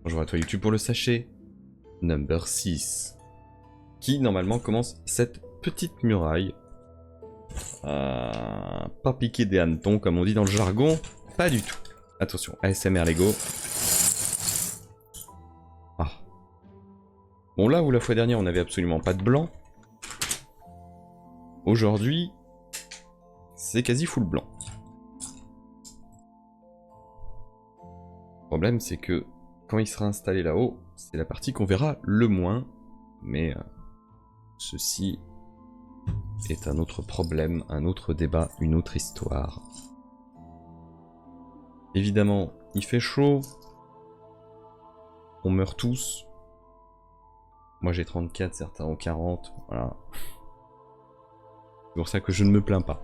Bonjour à toi YouTube pour le sachet number 6. Qui normalement commence cette petite muraille. Pas piquer des hannetons comme on dit dans le jargon. Pas du tout. Attention, ASMR Lego. Ah. Bon là où la fois dernière on n'avait absolument pas de blanc. Aujourd'hui, c'est quasi full blanc. Le problème c'est que quand il sera installé là-haut, c'est la partie qu'on verra le moins. Mais ceci est un autre problème, un autre débat, une autre histoire. Évidemment, il fait chaud. On meurt tous. Moi j'ai 34, certains ont 40. Voilà. C'est pour ça que je ne me plains pas.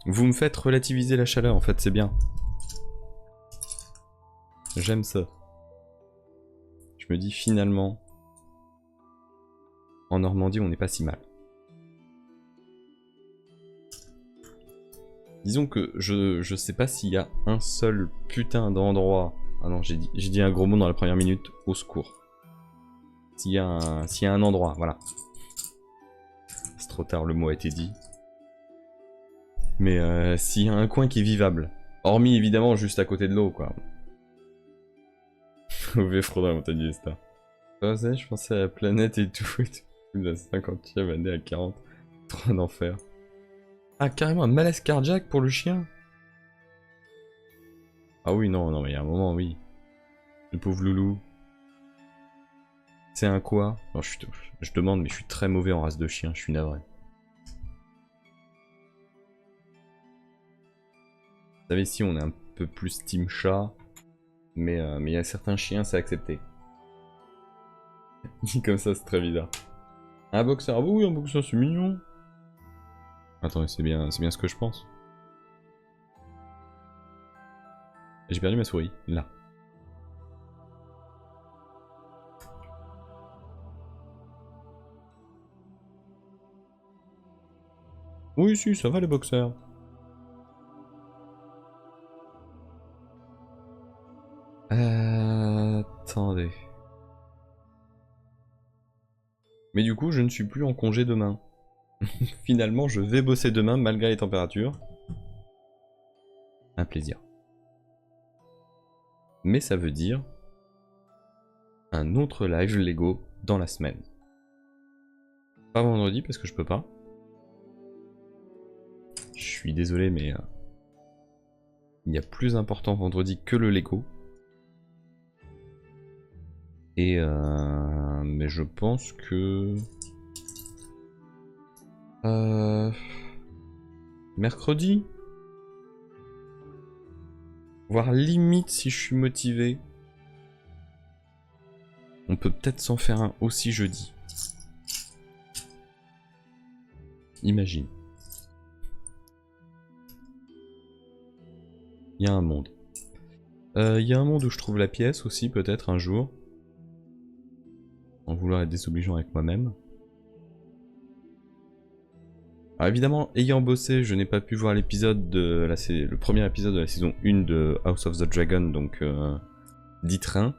Vous me faites relativiser la chaleur, en fait, c'est bien. J'aime ça. Je me dis finalement, en Normandie, on n'est pas si mal. Disons que je sais pas s'il y a un seul putain d'endroit. Ah non, j'ai dit un gros mot dans la première minute, au secours. S'il y a un endroit, voilà. C'est trop tard, le mot a été dit. Mais s'il y a un coin qui est vivable. Hormis évidemment juste à côté de l'eau, quoi. Mauvais fraude dans la montagne du Star. Je pensais à la planète et tout. La 50e année à 40. Trop d'enfer. Ah, carrément un malaise cardiaque pour le chien. Ah oui, non, mais il y a un moment, oui. Le pauvre loulou. C'est un quoi? Non, je demande, mais je suis très mauvais en race de chien, je suis navré. Vous savez, ici, on est un peu plus team chat. Mais il y a certains chiens, c'est accepté. Dit comme ça, c'est très bizarre. Un boxer, ah oui, un boxer, c'est mignon. Attendez, c'est bien ce que je pense. J'ai perdu ma souris, là. Oui, si, ça va les boxers. Attendez. Mais du coup, je ne suis plus en congé demain. Finalement, je vais bosser demain malgré les températures. Un plaisir. Mais ça veut dire un autre live Lego dans la semaine. Pas vendredi parce que je peux pas. Je suis désolé, mais il y a plus important vendredi que le Lego. Et mais je pense que mercredi, voire limite si je suis motivé, on peut peut-être s'en faire un aussi jeudi. Imagine. Il y a un monde. Il y a un monde où je trouve la pièce aussi, peut-être un jour. Sans vouloir être désobligeant avec moi-même. Alors évidemment, ayant bossé, je n'ai pas pu voir l'épisode de le premier épisode de la saison 1 de House of the Dragon, donc 10 trains.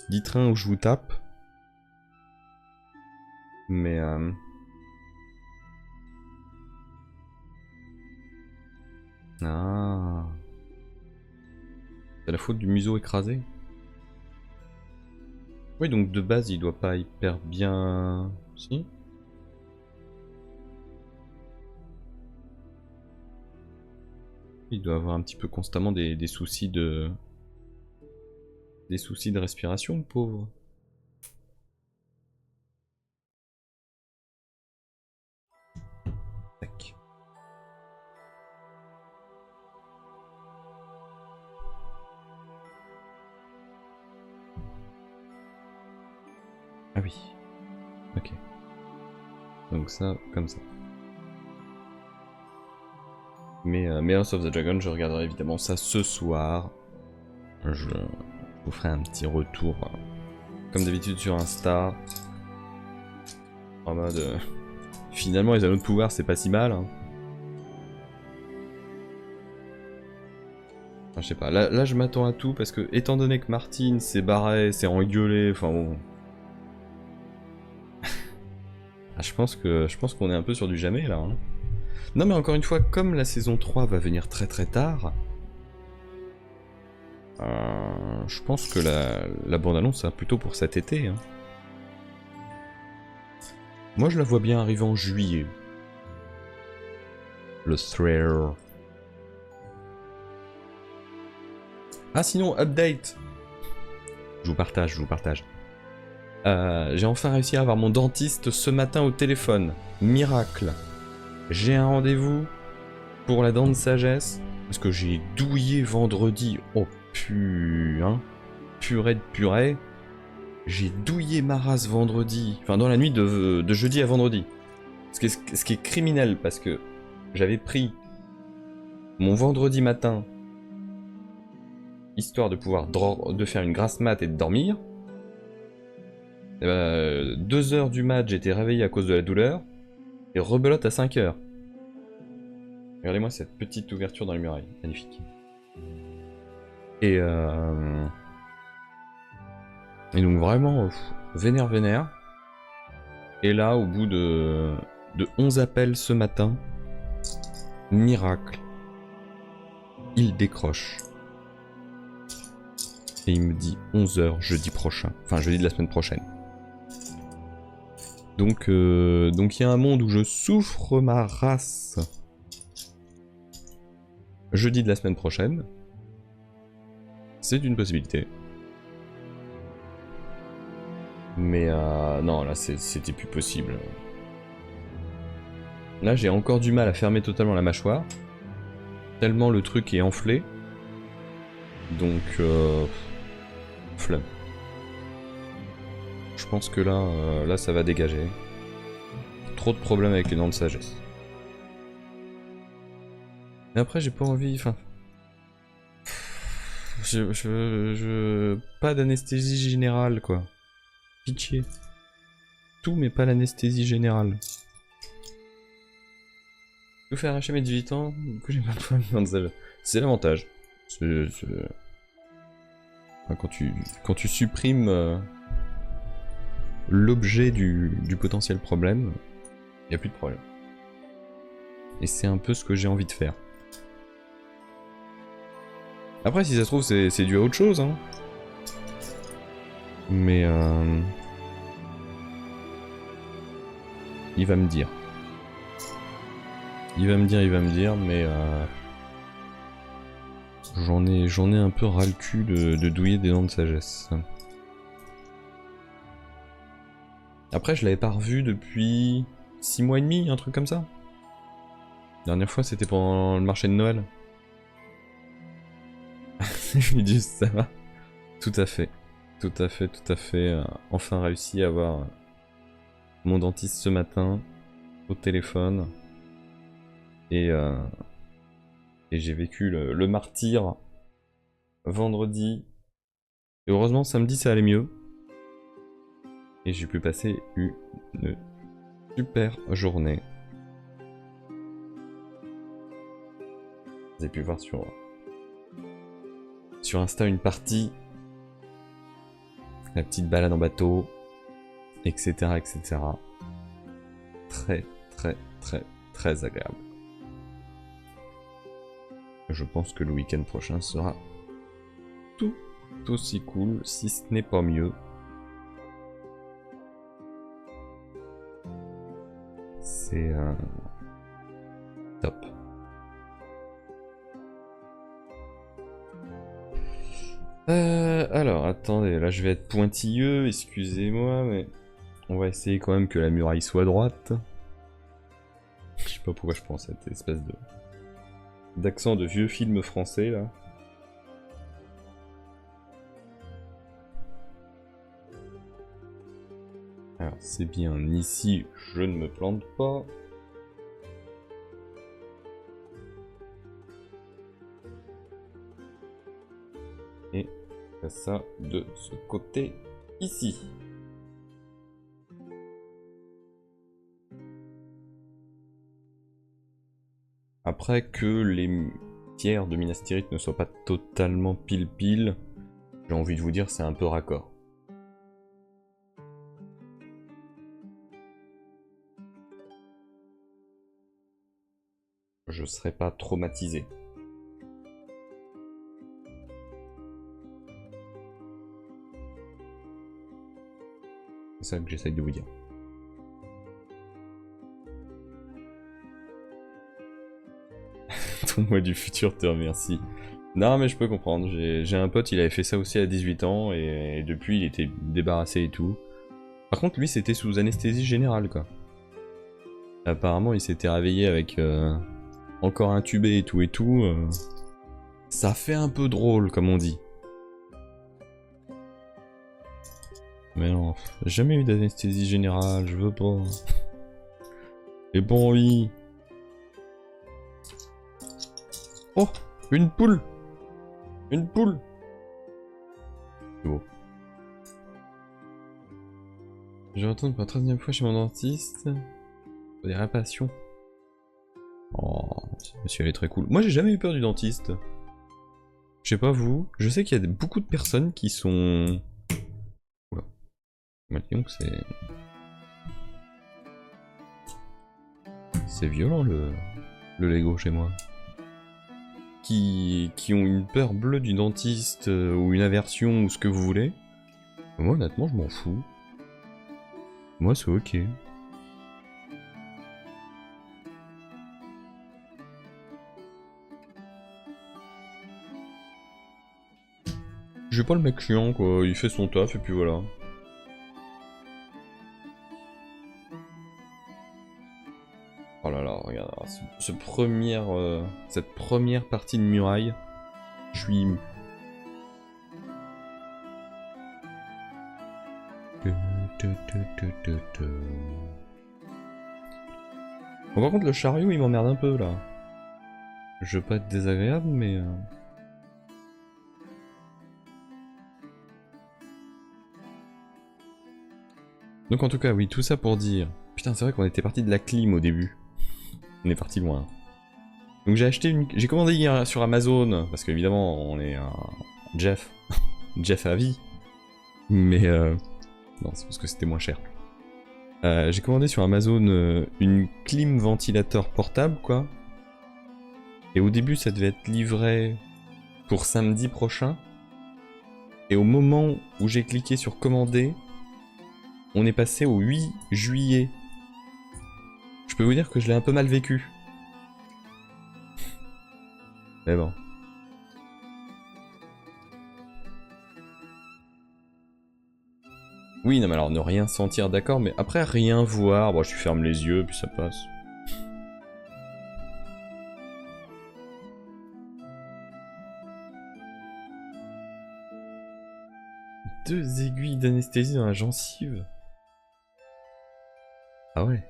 10 trains où je vous tape. Mais ah, c'est la faute du museau écrasé. Oui, donc de base, il doit pas hyper bien... Si? Il doit avoir un petit peu constamment des soucis de... Des soucis de respiration, le pauvre. Tac. Ah oui. Ok. Donc ça, comme ça. Mais House of the Dragon, je regarderai évidemment ça ce soir. Je vous ferai un petit retour, comme d'habitude sur Insta. En mode... finalement, les anneaux de pouvoir, c'est pas si mal. Hein. Enfin, je sais pas, là je m'attends à tout parce que, étant donné que Martine s'est barrée, s'est engueulée, enfin bon. Ah, je pense qu'on est un peu sur du jamais là. Hein. Non, mais encore une fois, comme la saison 3 va venir très très tard, je pense que la bande-annonce sera plutôt pour cet été. Hein. Moi, je la vois bien arriver en juillet. Le thriller. Ah, sinon, update. Je vous partage, je vous partage. J'ai enfin réussi à avoir mon dentiste ce matin au téléphone. Miracle. J'ai un rendez-vous pour la dent de sagesse. Parce que j'ai douillé vendredi. Oh putain. Purée de purée. J'ai douillé ma race vendredi. Enfin, dans la nuit de jeudi à vendredi. Ce qui est criminel parce que j'avais pris mon vendredi matin histoire de pouvoir de faire une grasse mat et de dormir. 2 heures du mat, j'étais réveillé à cause de la douleur. Et rebelote à 5 heures. Regardez-moi cette petite ouverture dans les murailles. Magnifique. Et donc vraiment, vénère. Et là, au bout de 11 appels ce matin, miracle, il décroche. Et il me dit 11 h jeudi prochain. Enfin, jeudi de la semaine prochaine. Donc il y a un monde où je souffre ma race. Jeudi de la semaine prochaine. C'est une possibilité. Mais non, là c'était plus possible. Là j'ai encore du mal à fermer totalement la mâchoire. Tellement le truc est enflé. Donc flemme. Je pense que là ça va dégager. Trop de problèmes avec les dents de sagesse. Mais après j'ai pas envie, enfin... Pas d'anesthésie générale quoi. Pitié. Tout mais pas l'anesthésie générale. Je vais faire arracher mes 18 ans, du coup j'ai pas de problème de dents de sagesse. C'est l'avantage. Enfin, quand tu supprimes l'objet du potentiel problème, il n'y a plus de problème. Et c'est un peu ce que j'ai envie de faire. Après, si ça se trouve, c'est dû à autre chose. Hein. Mais il va me dire. Il va me dire, mais j'en ai un peu ras le cul de douiller des dents de sagesse. Après, je l'avais pas revu depuis 6 mois et demi, un truc comme ça. La dernière fois, c'était pendant le marché de Noël. Je lui dis, ça va. Tout à fait. Enfin réussi à avoir mon dentiste ce matin au téléphone. Et j'ai vécu le martyre vendredi. Et heureusement, samedi, ça allait mieux. Et j'ai pu passer une super journée. Vous avez pu voir sur Insta une partie, la petite balade en bateau, etc. Très agréable. Je pense que le week-end prochain sera tout aussi cool, si ce n'est pas mieux. C'est top. Alors, attendez, là je vais être pointilleux, excusez-moi, mais on va essayer quand même que la muraille soit droite. Je sais pas pourquoi je prends cette espèce d'accent de vieux film français là. Alors c'est bien ici, je ne me plante pas. Et ça de ce côté ici. Après que tiers de Minas Tirith ne soit pas totalement pile-pile, j'ai envie de vous dire c'est un peu raccord. Je serais pas traumatisé. C'est ça que j'essaye de vous dire. Ton moi du futur te remercie. Non mais je peux comprendre, j'ai un pote, il avait fait ça aussi à 18 ans et depuis il était débarrassé et tout. Par contre lui c'était sous anesthésie générale quoi. Apparemment il s'était réveillé avec encore intubé et tout et tout. Ça fait un peu drôle comme on dit. Mais non, jamais eu d'anesthésie générale, je veux pas. J'ai pas envie. Oh, une poule. Une poule. C'est beau. Je retourne pour la 13e fois chez mon dentiste. Pour des réparations. Oh, ce monsieur elle est très cool. Moi j'ai jamais eu peur du dentiste. Je sais pas vous, je sais qu'il y a beaucoup de personnes qui sont... Oula. Maintenant que c'est... C'est violent le Lego chez moi. Qui ont une peur bleue du dentiste ou une aversion ou ce que vous voulez. Moi honnêtement je m'en fous. Moi c'est ok. J'ai pas le mec chiant quoi, il fait son taf et puis voilà. Oh là là, regarde, cette première partie de muraille, je suis ému. Bon, par contre le chariot il m'emmerde un peu là. Je veux pas être désagréable mais... Donc en tout cas oui, tout ça pour dire... Putain c'est vrai qu'on était parti de la clim au début. On est parti loin. Donc j'ai commandé hier sur Amazon, parce qu'évidemment on est un Jeff. Jeff à vie. Mais non, c'est parce que c'était moins cher. J'ai commandé sur Amazon une clim ventilateur portable quoi. Et au début ça devait être livré pour samedi prochain. Et au moment où j'ai cliqué sur commander, on est passé au 8 juillet. Je peux vous dire que je l'ai un peu mal vécu. Mais bon. Oui, non mais alors ne rien sentir d'accord, mais après rien voir, bon je ferme les yeux puis ça passe. Deux aiguilles d'anesthésie dans la gencive. Ah ouais.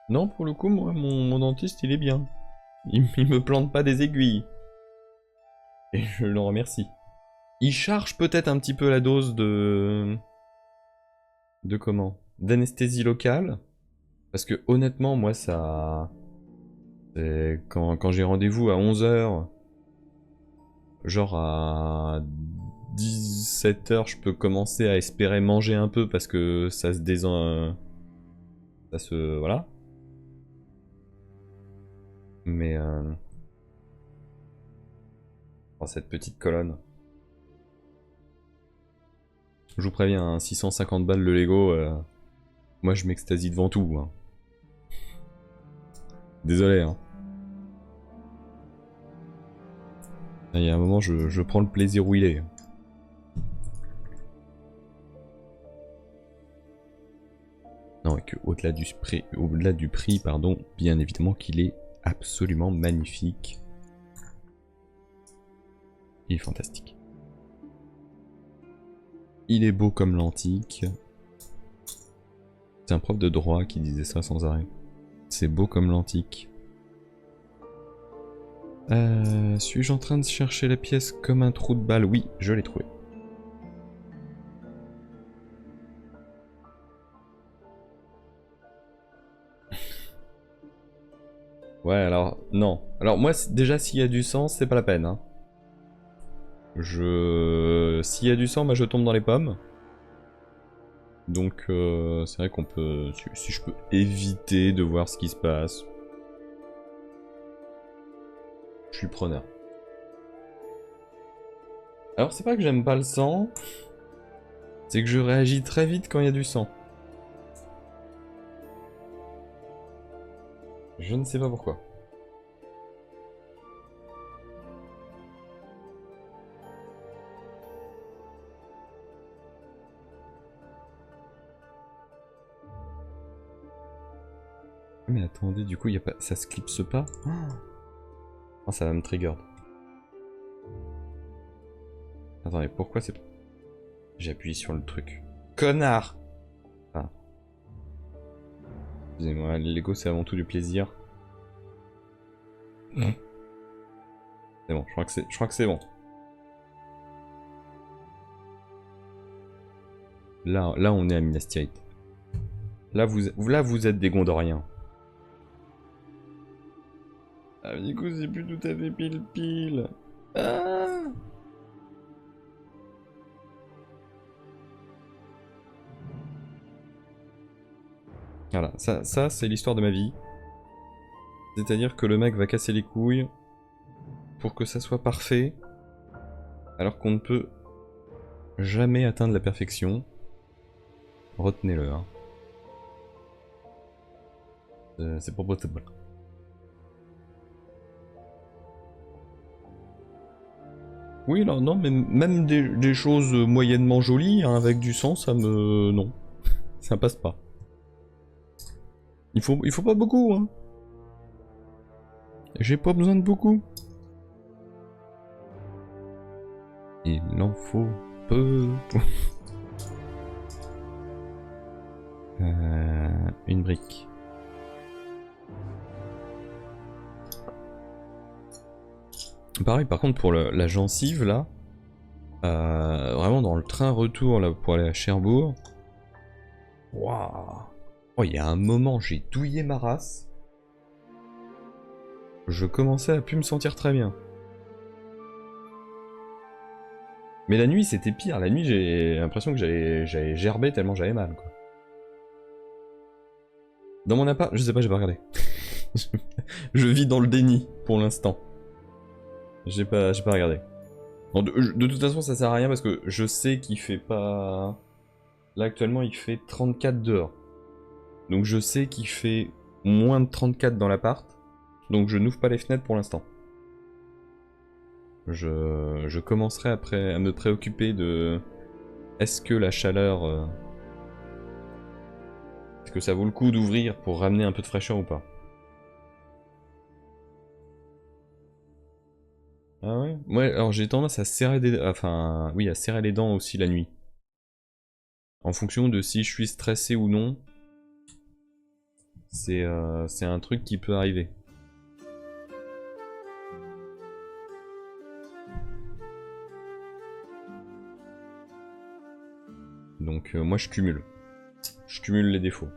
Non, pour le coup, moi, mon dentiste, il est bien. Il me plante pas des aiguilles. Et je le remercie. Il charge peut-être un petit peu la dose de... De comment? D'anesthésie locale. Parce que honnêtement, moi, ça... Quand j'ai rendez-vous à 11 h, genre à 17 h, je peux commencer à espérer manger un peu parce que ça se ça se... Voilà. Mais... Oh, cette petite colonne. Je vous préviens, hein, 650 balles le Lego, moi je m'extasie devant tout. Hein. Désolé. Hein. Il y a un moment, je prends le plaisir où il est. Non, et que au-delà du prix, pardon, bien évidemment qu'il est absolument magnifique. Il est fantastique. Il est beau comme l'antique. C'est un prof de droit qui disait ça sans arrêt. C'est beau comme l'antique. Suis-je en train de chercher la pièce comme un trou de balle? Oui, je l'ai trouvé. Ouais, alors, Non. Alors moi, déjà, s'il y a du sang, c'est pas la peine. Hein. S'il y a du sang, bah, je tombe dans les pommes. Donc c'est vrai qu'on peut... Si je peux éviter de voir ce qui se passe, je suis preneur. Alors c'est pas que j'aime pas le sang, c'est que je réagis très vite quand il y a du sang. Je ne sais pas pourquoi. Mais attendez, du coup, y a pas... ça se clipse pas. Oh, ça va me trigger. Attendez, pourquoi c'est... J'ai appuyé sur le truc. Connard! Ah. Excusez-moi, les Lego c'est avant tout du plaisir. C'est bon, je crois que c'est bon. Là, on est à Minas Tirith. Là, vous êtes des Gondoriens. Ah, du coup, c'est plus tout à fait pile. Ah! Voilà, ça c'est l'histoire de ma vie. C'est-à-dire que le mec va casser les couilles pour que ça soit parfait, alors qu'on ne peut jamais atteindre la perfection. Retenez-le, hein. C'est pas possible. Oui, non, non, mais même des choses moyennement jolies, hein, avec du sang, ça me... Non. Ça passe pas. Il faut pas beaucoup, hein. J'ai pas besoin de beaucoup. Il en faut peu. Une brique. Pareil, par contre, pour la gencive, là, vraiment dans le train retour, là, pour aller à Cherbourg, waouh! Oh, il y a un moment, j'ai douillé ma race. Je commençais à plus me sentir très bien. Mais la nuit, c'était pire. La nuit, j'ai l'impression que j'avais gerbé tellement j'avais mal, quoi. Dans mon appart, je sais pas, j'ai pas regardé. Je vis dans le déni, pour l'instant. J'ai pas regardé. Bon, de toute façon, ça sert à rien parce que je sais qu'il fait pas... Là, actuellement, il fait 34 dehors. Donc je sais qu'il fait moins de 34 dans l'appart. Donc je n'ouvre pas les fenêtres pour l'instant. Je commencerai après à me préoccuper de... Est-ce que la chaleur... Est-ce que ça vaut le coup d'ouvrir pour ramener un peu de fraîcheur ou pas? Ah ouais? Ouais, alors j'ai tendance à serrer des... Enfin, oui, à serrer les dents aussi la nuit. En fonction de si je suis stressé ou non. C'est un truc qui peut arriver. Donc moi je cumule. Je cumule les défauts.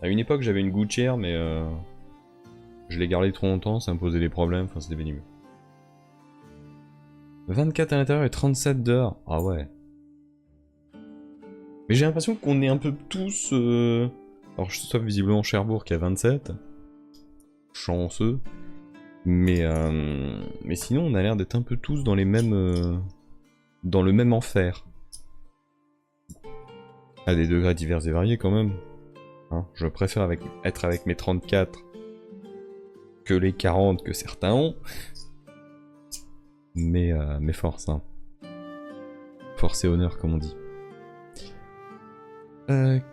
À une époque j'avais une gouttière mais je l'ai gardée trop longtemps, ça me posait des problèmes, enfin c'était pénible. 24 à l'intérieur et 37 dehors. Ah ouais. Mais j'ai l'impression qu'on est un peu tous... Alors sauf visiblement Cherbourg qui a 27. Chanceux. Mais sinon on a l'air d'être un peu tous dans les mêmes... dans le même enfer. À des degrés divers et variés quand même. Hein, je préfère être avec mes 34 que les 40 que certains ont. Mais force, hein. Force et honneur comme on dit.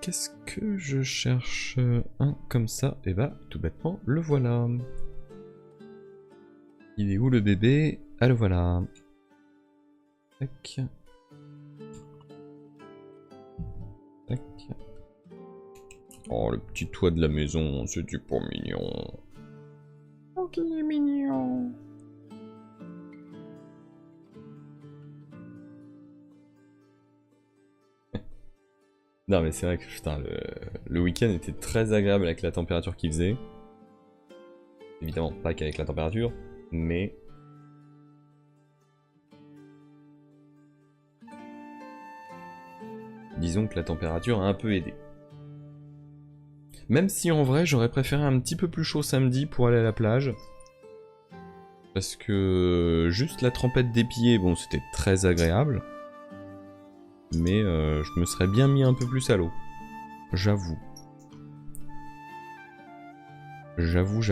Qu'est-ce que je cherche? Un comme ça, et bah tout bêtement, le voilà. Il est où le bébé? Ah le voilà. Tac. Tac. Oh le petit toit de la maison, c'est-tu pas mignon? Oh qu'il est mignon. Non mais c'est vrai que putain, le week-end était très agréable avec la température qu'il faisait. Évidemment pas qu'avec la température, mais... disons que la température a un peu aidé. Même si en vrai j'aurais préféré un petit peu plus chaud samedi pour aller à la plage. Parce que juste la trempette des pieds, bon c'était très agréable. Mais je me serais bien mis un peu plus à l'eau. J'avoue. J'avoue.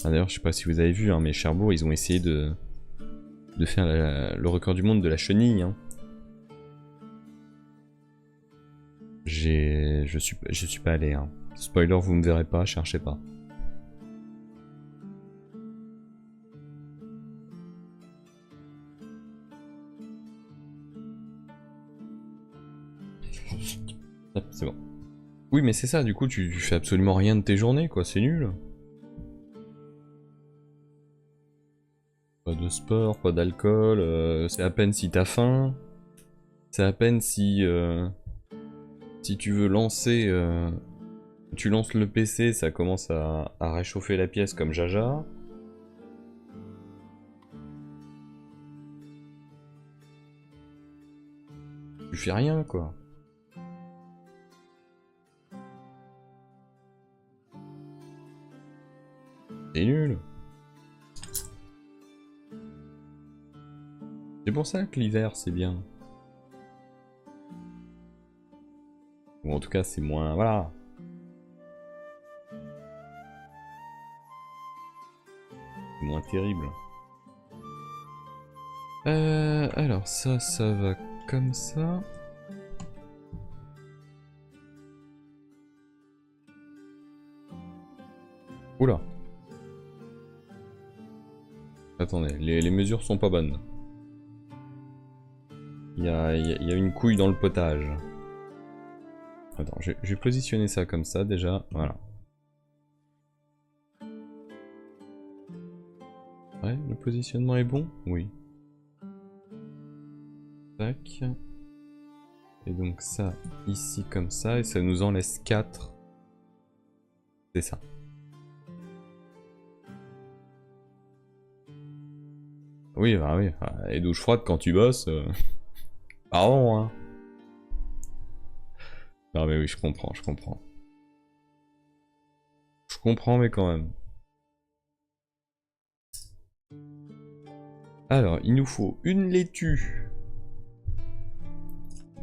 Ah, d'ailleurs, je sais pas si vous avez vu, hein, mais Cherbourg, ils ont essayé de faire le record du monde de la chenille. Hein. Je suis pas allé. Hein. Spoiler, vous me verrez pas, cherchez pas. Hop, c'est bon. Oui, mais c'est ça, du coup, tu fais absolument rien de tes journées, quoi, c'est nul. Pas de sport, pas d'alcool, c'est à peine si t'as faim. C'est à peine si tu veux lancer... tu lances le PC, ça commence à réchauffer la pièce comme Jaja. Tu fais rien, quoi. C'est nul. C'est pour ça que l'hiver, c'est bien. Ou en tout cas, c'est moins... Voilà. C'est moins terrible. Alors ça va comme ça. Oula. Attendez, les mesures sont pas bonnes. Il y a une couille dans le potage. Attends, je vais positionner ça comme ça déjà. Voilà. Ouais, le positionnement est bon? Oui. Tac. Et donc ça, ici comme ça, et ça nous en laisse 4. C'est ça. Oui, bah oui. Et douche froide quand tu bosses. Pardon, hein. Non mais oui, je comprends. Je comprends, mais quand même. Alors, il nous faut une laitue.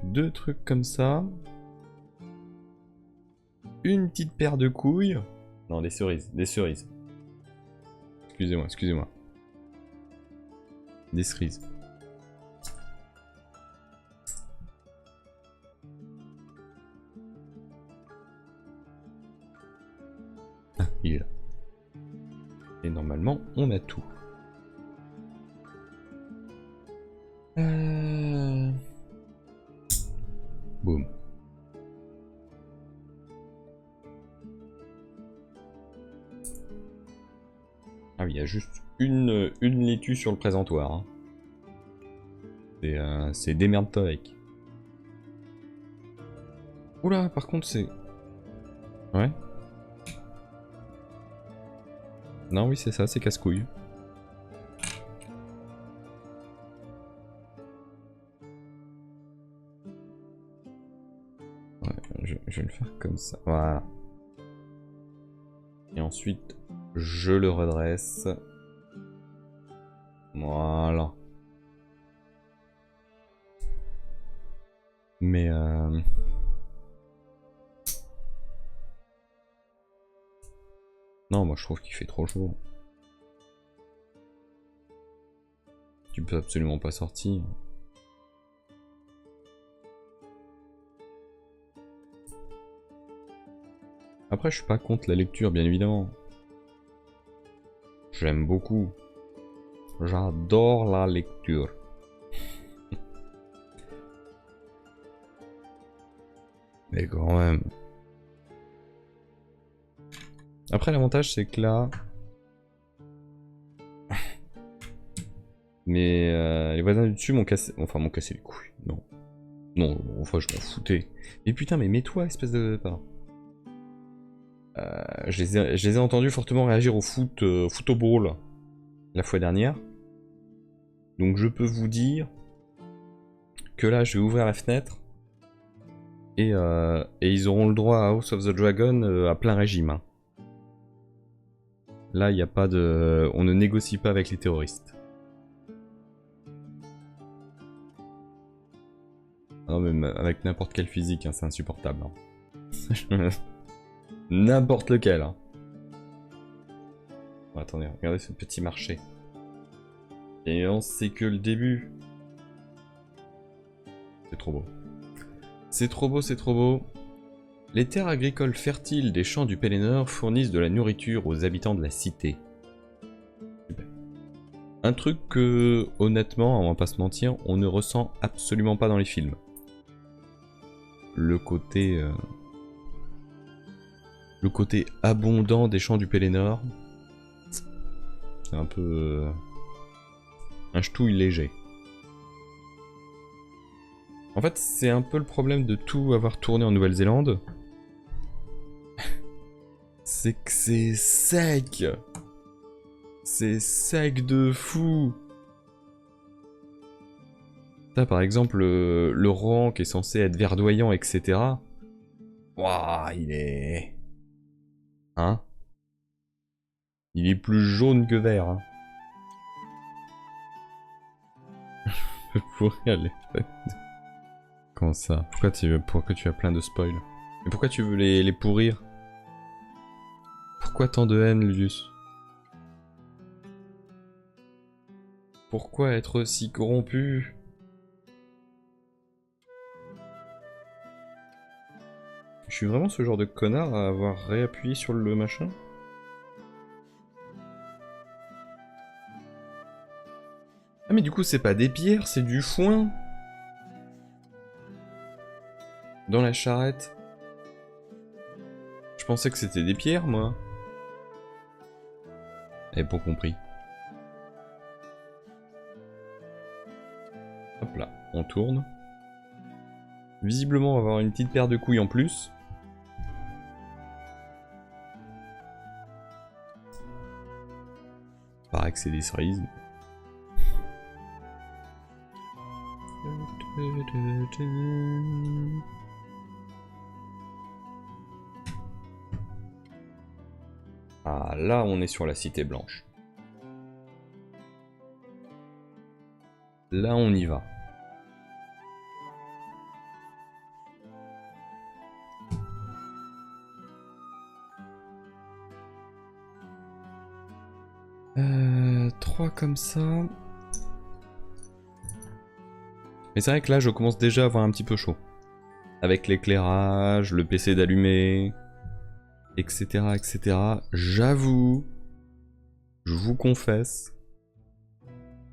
2 trucs comme ça. Une petite paire de couilles. Non, des cerises. Excusez-moi. Des cerises. Ah, il est là. Et normalement, on a tout. Boum. Ah oui, il y a juste une laitue sur le présentoir. Hein. C'est démerde-toi avec. Oula, par contre, c'est... Ouais. Non, oui, c'est ça, c'est casse-couille. Ouais, je vais le faire comme ça. Voilà. Et ensuite, je le redresse. Voilà. Mais non, moi je trouve qu'il fait trop chaud. Tu peux absolument pas sortir. Après, je suis pas contre la lecture, bien évidemment. J'aime beaucoup. J'adore la lecture. Mais quand même. Après, l'avantage, c'est que là... Mais les voisins du dessus m'ont cassé... Enfin, m'ont cassé les couilles. Non. Non, enfin, je m'en foutais. Mais putain, mais mets-toi, espèce de... Pardon. Je les ai entendus fortement réagir au foot au ball la fois dernière. Donc je peux vous dire que là, je vais ouvrir la fenêtre. Et ils auront le droit à House of the Dragon à plein régime. Hein. Là, il n'y a pas de... On ne négocie pas avec les terroristes. Non, mais avec n'importe quel physique, hein, c'est insupportable. Hein. N'importe lequel. Hein. Bon, attendez, regardez ce petit marché. Et on sait que le début. C'est trop beau. C'est trop beau, c'est trop beau. Les terres agricoles fertiles des champs du Pelennor fournissent de la nourriture aux habitants de la cité. Super. Un truc que, honnêtement, on va pas se mentir, on ne ressent absolument pas dans les films. Le côté abondant des champs du Pelennor, c'est un peu un ch'touille léger. En fait, c'est un peu le problème de tout avoir tourné en Nouvelle-Zélande. C'est que c'est sec. C'est sec de fou. Là, par exemple, le Rohan qui est censé être verdoyant, etc. Waouh, il est... Hein? Il est plus jaune que vert. Hein. Je pourrais aller... Comment ça? Pourquoi tu as plein de spoils? Mais pourquoi tu veux les pourrir? Pourquoi tant de haine, Ludius? Pourquoi être si corrompu? Je suis vraiment ce genre de connard à avoir réappuyé sur le machin? Ah mais du coup c'est pas des pierres, c'est du foin! Dans la charrette. Je pensais que c'était des pierres, moi. Et pas compris. Hop là, on tourne. Visiblement, on va avoir une petite paire de couilles en plus. Paraît que c'est des cerises. Ah, là, on est sur la Cité Blanche. Là, on y va. Trois comme ça. Mais c'est vrai que là, je commence déjà à avoir un petit peu chaud. Avec l'éclairage, le PC d'allumé, etc., etc. J'avoue, je vous confesse,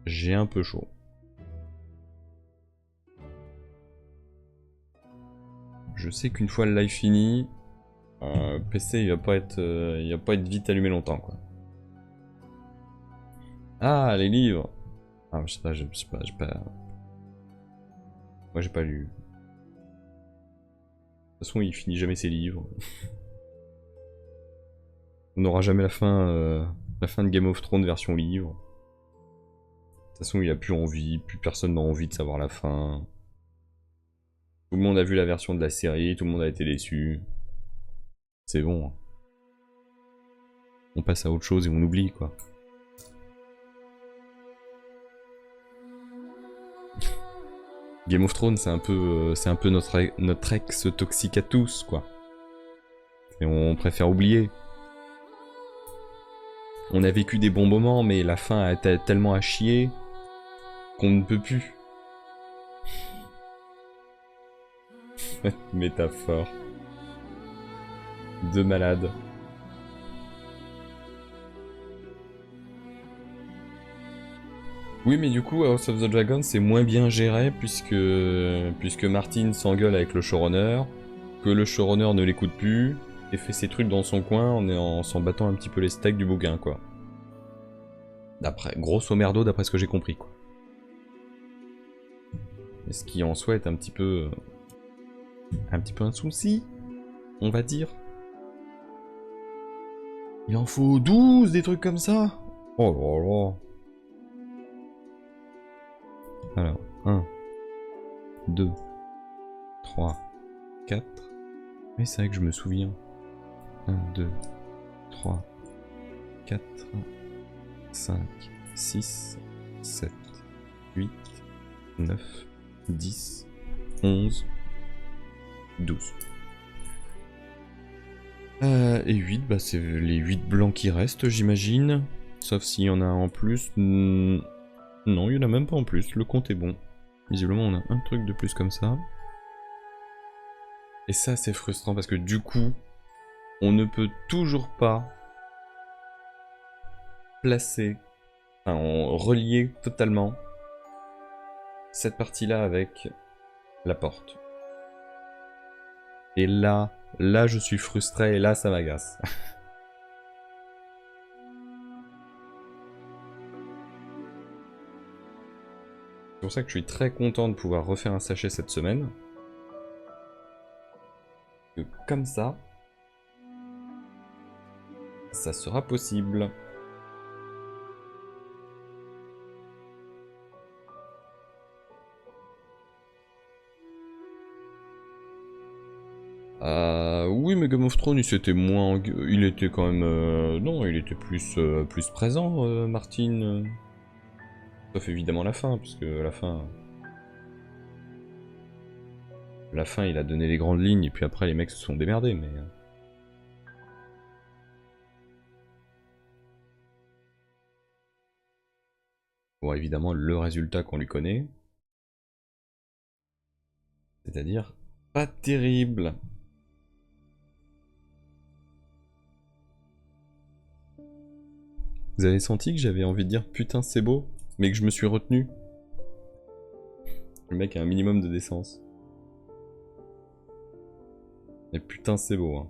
j'ai un peu chaud. Je sais qu'une fois le live fini, PC il va pas être vite allumé longtemps quoi. Ah les livres. Ah je sais pas, j'ai pas. Moi j'ai pas lu. De toute façon il finit jamais ses livres. On n'aura jamais la fin de Game of Thrones version livre. De toute façon il a plus envie, plus personne n'a envie de savoir la fin. Tout le monde a vu la version de la série, tout le monde a été déçu. C'est bon. Hein. On passe à autre chose et on oublie quoi. Game of Thrones c'est un peu notre ex toxique à tous quoi. Et on préfère oublier. On a vécu des bons moments mais la fin a été tellement à chier qu'on ne peut plus. Métaphore. De malade. Oui mais du coup House of the Dragon c'est moins bien géré puisque Martin s'engueule avec le showrunner, que le showrunner ne l'écoute plus et fait ses trucs dans son coin en s'en battant un petit peu les steaks du bouquin quoi. D'après, grosso merdo d'après ce que j'ai compris quoi. Ce qui en soi est un petit peu un souci, on va dire. Il en faut 12, des trucs comme ça. Oh là là. Alors, 1, 2, 3, 4. Oui, c'est vrai que je me souviens. 1, 2, 3, 4, 5, 6, 7, 8, 9, 10, 11, 12. Et 8, bah c'est les 8 blancs qui restent, j'imagine. Sauf s'il y en a un en plus. Non, il y en a même pas en plus, le compte est bon. Visiblement, on a un truc de plus comme ça. Et ça, c'est frustrant parce que du coup, on ne peut toujours pas placer, enfin, relier totalement cette partie-là avec la porte. Et là, je suis frustré et là, ça m'agace. C'est pour ça que je suis très content de pouvoir refaire un sachet cette semaine. Que comme ça sera possible. Oui, mais Game of Thrones, il était quand même... non, il était plus présent, Martin. Sauf évidemment la fin, puisque la fin... La fin, il a donné les grandes lignes, et puis après, les mecs se sont démerdés, mais... Bon, évidemment, le résultat qu'on lui connaît... C'est-à-dire... Pas terrible. Vous avez senti que j'avais envie de dire putain c'est beau, mais que je me suis retenu. Le mec a un minimum de décence. Mais putain c'est beau, hein.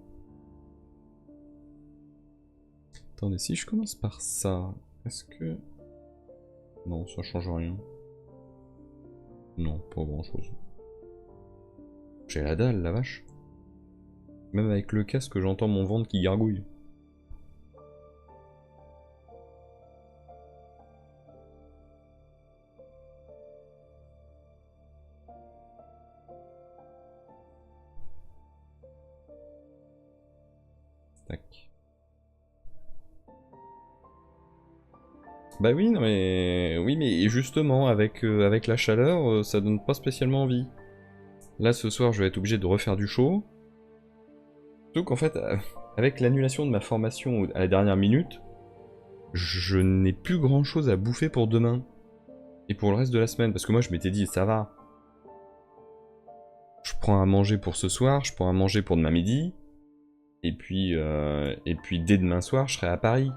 Attendez, si je commence par ça, est-ce que... Non, ça change rien. Non, pas grand chose. J'ai la dalle, la vache. Même avec le casque, j'entends mon ventre qui gargouille. Tac. Bah oui, non mais... Oui, mais justement, avec la chaleur, ça donne pas spécialement envie. Là, ce soir, je vais être obligé de refaire du chaud. Surtout qu'en fait, avec l'annulation de ma formation à la dernière minute, je n'ai plus grand chose à bouffer pour demain. Et pour le reste de la semaine, parce que moi je m'étais dit, ça va. Je prends à manger pour ce soir, je prends à manger pour demain midi, et puis dès demain soir, je serai à Paris.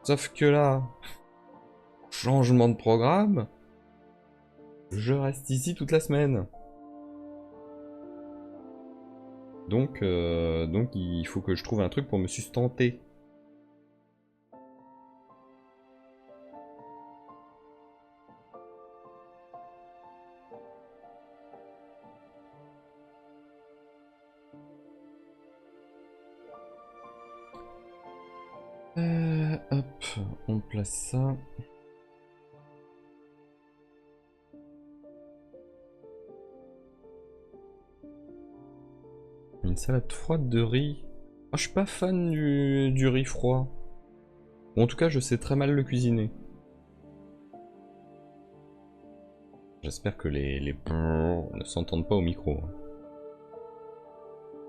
Sauf que là, changement de programme, je reste ici toute la semaine. Donc il faut que je trouve un truc pour me sustenter. Hop, on place ça. Une salade froide de riz. Ah, je suis pas fan du riz froid. Ou en tout cas, je sais très mal le cuisiner. J'espère que les brrr ne s'entendent pas au micro.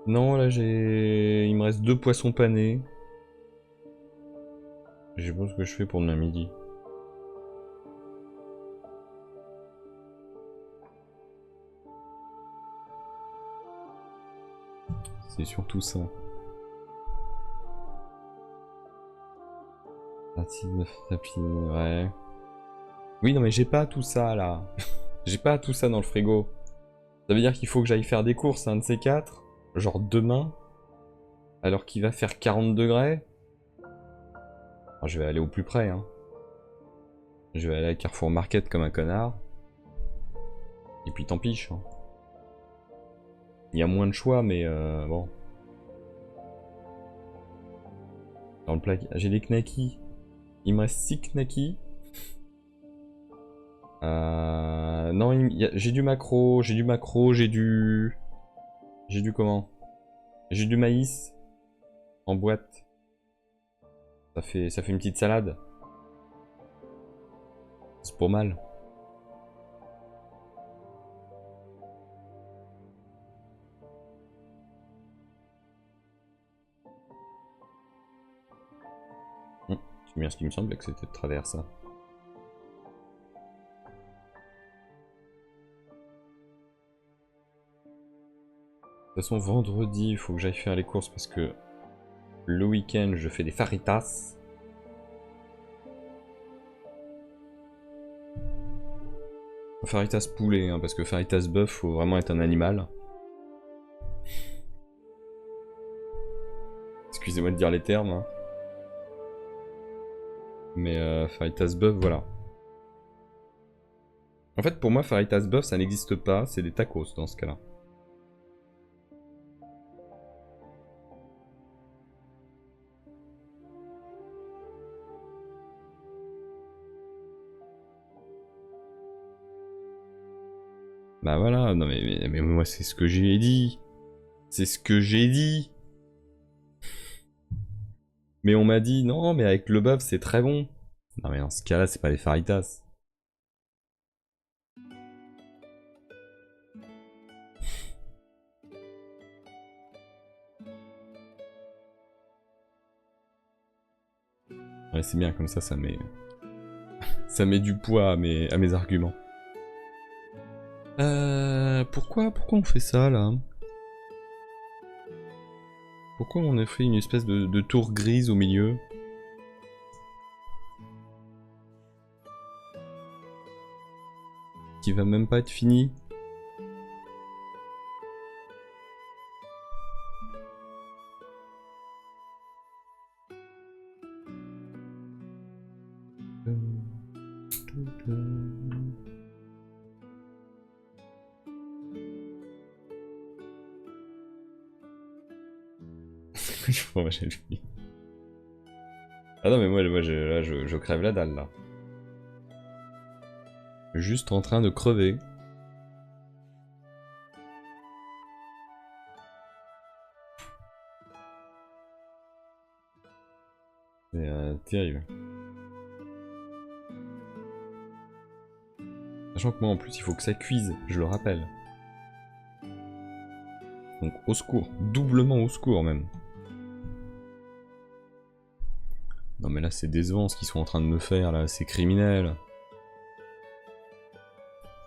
Non, là il me reste 2 poissons panés. Je sais pas ce que je fais pour demain midi. C'est surtout ça. 29 tapis, ouais. Oui, non mais j'ai pas tout ça là. J'ai pas tout ça dans le frigo. Ça veut dire qu'il faut que j'aille faire des courses, un de ces 4. Genre demain. Alors qu'il va faire 40 degrés. Alors, je vais aller au plus près, hein. Je vais aller à Carrefour Market comme un connard. Et puis tant pis. Hein. Il y a moins de choix, mais bon. Dans le plat, j'ai des knackis. Il me reste 6 knackis. Non, j'ai du macro, j'ai du... J'ai du comment? J'ai du maïs. En boîte. Ça fait une petite salade. C'est pas mal. C'est bien ce qui me semblait que c'était de travers ça. De toute façon, vendredi, il faut que j'aille faire les courses parce que le week-end, je fais des faritas. Faritas poulet, hein, parce que faritas bœuf, faut vraiment être un animal. Excusez-moi de dire les termes. Hein. Mais faritas bœuf, voilà. En fait, pour moi, faritas bœuf, ça n'existe pas, c'est des tacos dans ce cas-là. Bah voilà, non mais moi c'est ce que j'ai dit. C'est ce que j'ai dit. Mais on m'a dit, non mais avec le bœuf c'est très bon. Non mais dans ce cas-là, c'est pas les faritas. Ouais, c'est bien, comme ça met... ça met du poids à mes arguments. Pourquoi on fait ça, là? Pourquoi on a fait une espèce de tour grise au milieu? Qui va même pas être fini? Ah non mais moi je crève la dalle là. Juste en train de crever. C'est terrible. Sachant que moi en plus il faut que ça cuise, je le rappelle. Donc au secours, doublement au secours même. Non mais là c'est décevant ce qu'ils sont en train de me faire là, c'est criminel.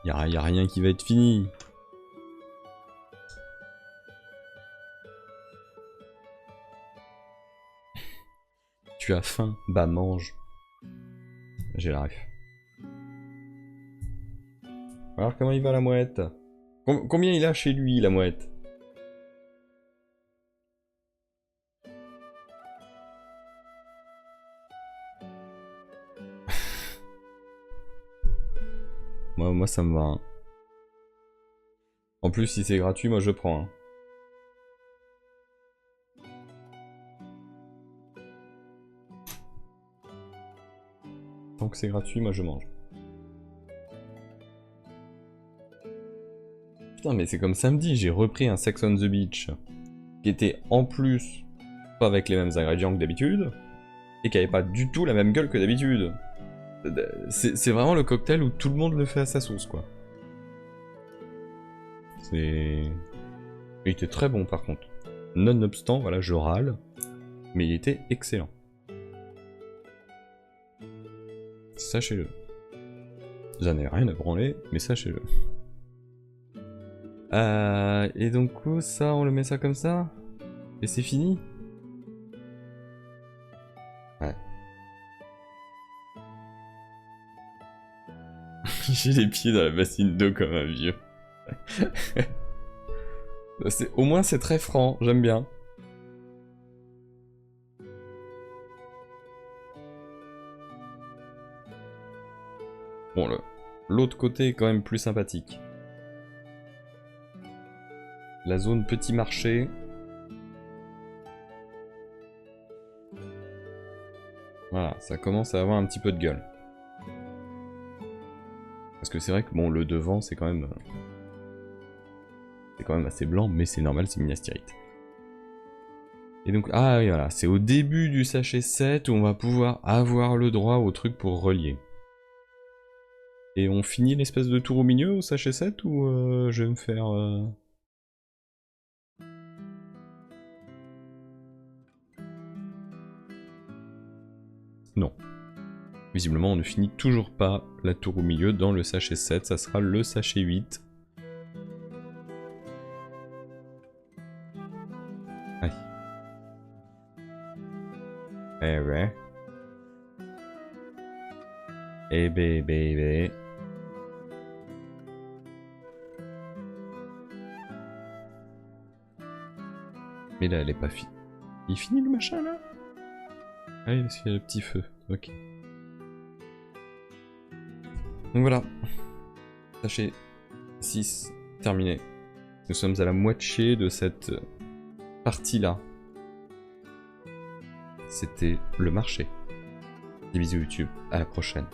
Y a rien qui va être fini. Tu as faim? Bah mange. J'ai la ref. Alors comment il va la mouette? Combien il a chez lui la mouette? Moi ça me va. Hein. En plus si c'est gratuit, moi je prends. Hein. Tant que c'est gratuit, moi je mange. Putain mais c'est comme samedi, j'ai repris un Sex on the Beach. Qui était en plus pas avec les mêmes ingrédients que d'habitude. Et qui avait pas du tout la même gueule que d'habitude. C'est vraiment le cocktail où tout le monde le fait à sa sauce quoi. C'est... Il était très bon par contre. Nonobstant, voilà, je râle. Mais il était excellent. Sachez-le. J'en ai rien à branler, mais sachez-le. Et donc ça, on le met ça comme ça? Et c'est fini? Ouais. J'ai les pieds dans la bassine d'eau comme un vieux. Au moins c'est très franc, j'aime bien. Bon, l'autre côté est quand même plus sympathique. La zone petit marché. Voilà, ça commence à avoir un petit peu de gueule. Parce que c'est vrai que bon, le devant, c'est quand même assez blanc, mais c'est normal, c'est Minas Tirith. Et donc, ah oui, voilà, c'est au début du sachet 7 où on va pouvoir avoir le droit au truc pour relier. Et on finit l'espèce de tour au milieu au sachet 7 ou je vais me faire... Non. Visiblement, on ne finit toujours pas la tour au milieu dans le sachet 7, ça sera le sachet 8. Aïe. Eh ouais. Eh bébé. Mais là, elle est pas finie. Il finit le machin là? Ah oui, parce qu'il y a le petit feu. Ok. Donc voilà. Sachet 6 terminé. Nous sommes à la moitié de cette partie-là. C'était le marché. Des bisous YouTube, à la prochaine.